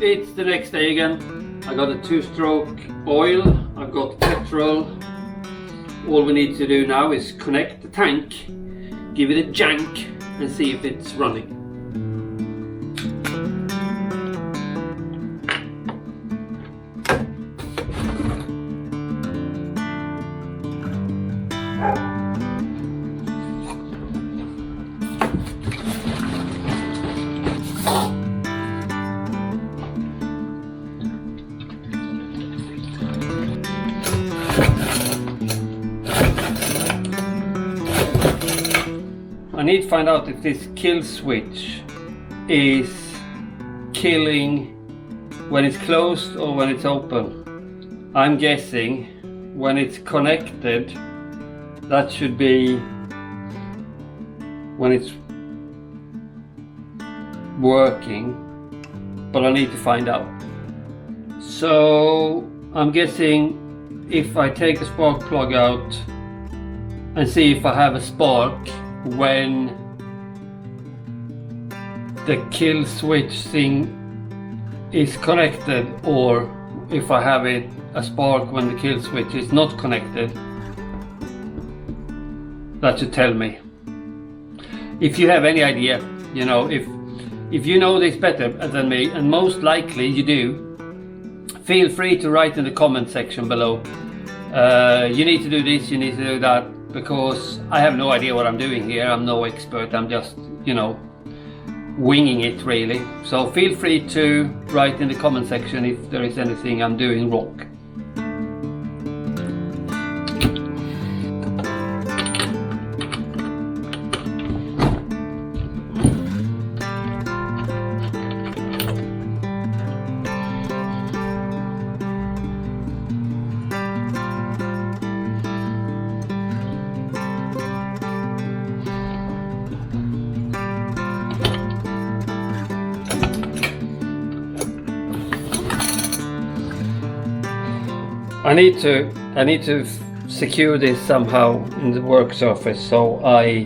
it's the next day again. I got a 2-stroke oil, I've got petrol. All we need to do now is connect the tank, give it a jank and see if it's running. I need to find out if this kill switch is killing when it's closed or when it's open. I'm guessing when it's connected, that should be when it's working, but I need to find out. So I'm guessing if I take the spark plug out and see if I have a spark when the kill switch thing is connected, or if I have a spark when the kill switch is not connected, that should tell me. If you have any idea, you know, if you know this better than me, and most likely you do, feel free to write in the comment section below. You need to do this, you need to do that, because I have no idea what I'm doing here. I'm no expert, I'm just, you know, winging it really. So feel free to write in the comment section if there is anything I'm doing wrong. I need to secure this somehow in the work surface so I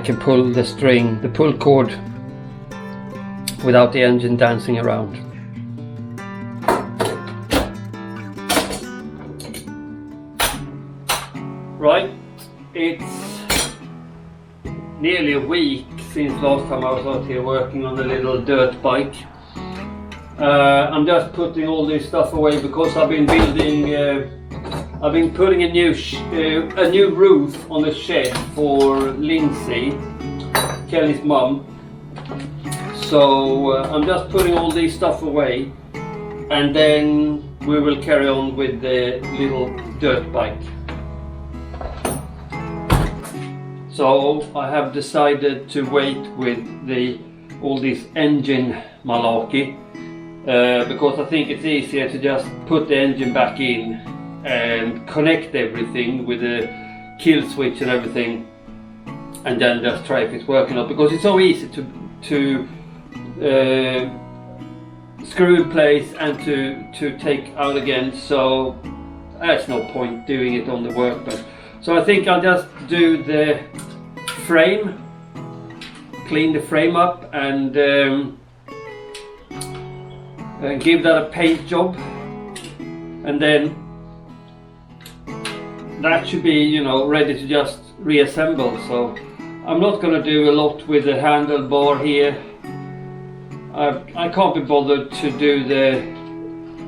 can pull the string, the pull cord, without the engine dancing around. Right, it's nearly a week since last time I was out here working on the little dirt bike. I'm just putting all this stuff away because I've been building, I've been putting a new roof on the shed for Lindsay, Kelly's mum. So I'm just putting all this stuff away, and then we will carry on with the little dirt bike. So I have decided to wait with all this engine malarkey. Because I think it's easier to just put the engine back in and connect everything with the kill switch and everything, and then just try if it's working out, because it's so easy to screw in place and to take out again, so there's no point doing it on the workbench. So I think I'll just do the frame, clean the frame up, and give that a paint job, and then that should be, you know, ready to just reassemble. So I'm not going to do a lot with the handlebar here. I can't be bothered to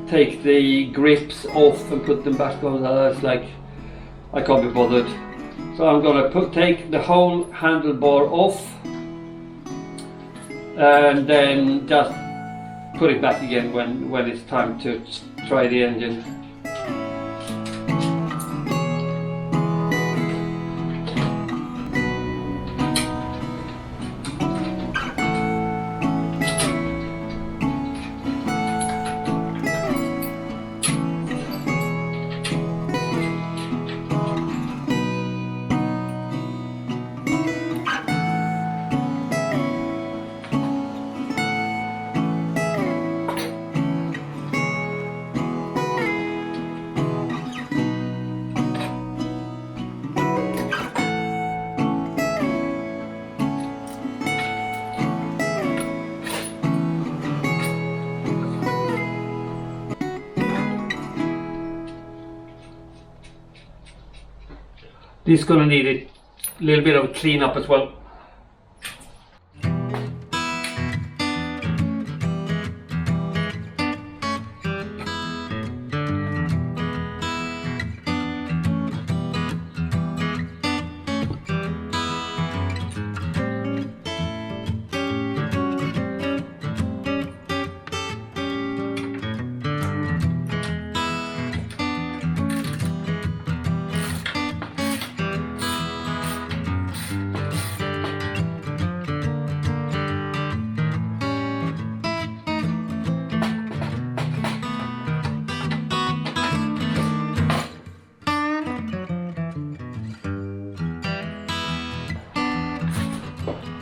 take the grips off and put them back on. It's like, I can't be bothered. So I'm going to take the whole handlebar off and then just put it back again when it's time to try the engine. This is gonna need a little bit of a clean up as well.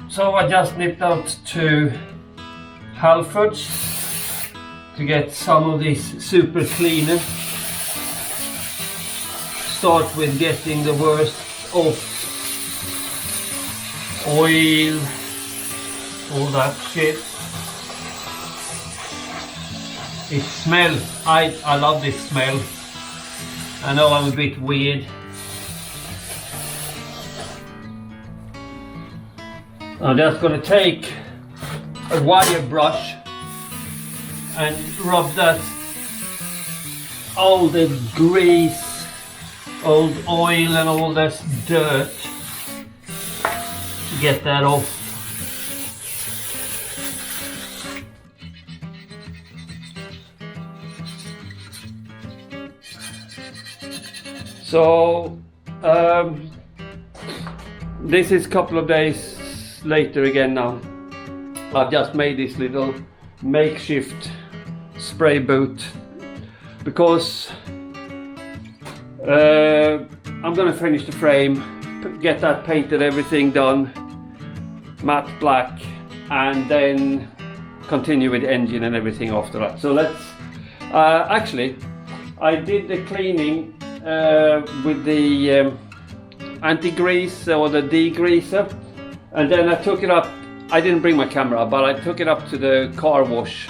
So I just nipped out to Halfords to get some of this super cleaner. Start with getting the worst off. Oil, all that shit. It smells. I love this smell. I know I'm a bit weird. I'm just going to take a wire brush and rub that all the grease, old oil and all this dirt to get that off. So this is a couple of days later again now. I've just made this little makeshift spray boot because I'm gonna finish the frame, get that painted, everything done, matte black, and then continue with the engine and everything after that. So let's actually I did the cleaning with the anti-grease or the degreaser. And then I took it up, I didn't bring my camera, but I took it up to the car wash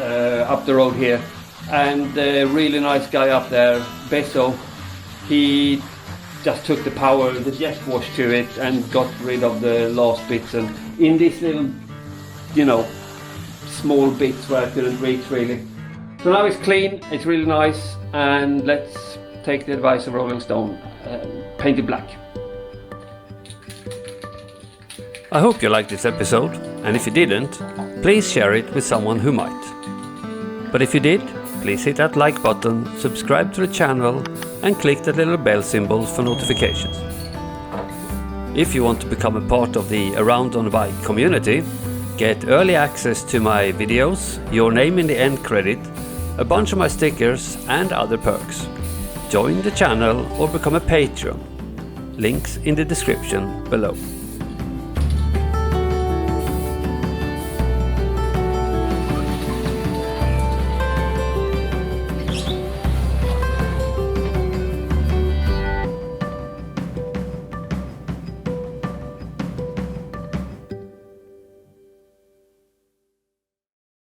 up the road here. And the really nice guy up there, Beso, he just took the jet wash to it and got rid of the last bits. And in this little, you know, small bits where I couldn't reach really. So now it's clean, it's really nice, and let's take the advice of Rolling Stone, paint it black. I hope you liked this episode, and if you didn't, please share it with someone who might. But if you did, please hit that like button, subscribe to the channel, and click that little bell symbol for notifications. If you want to become a part of the Around on a Bike community, get early access to my videos, your name in the end credit, a bunch of my stickers, and other perks. Join the channel or become a Patreon. Links in the description below.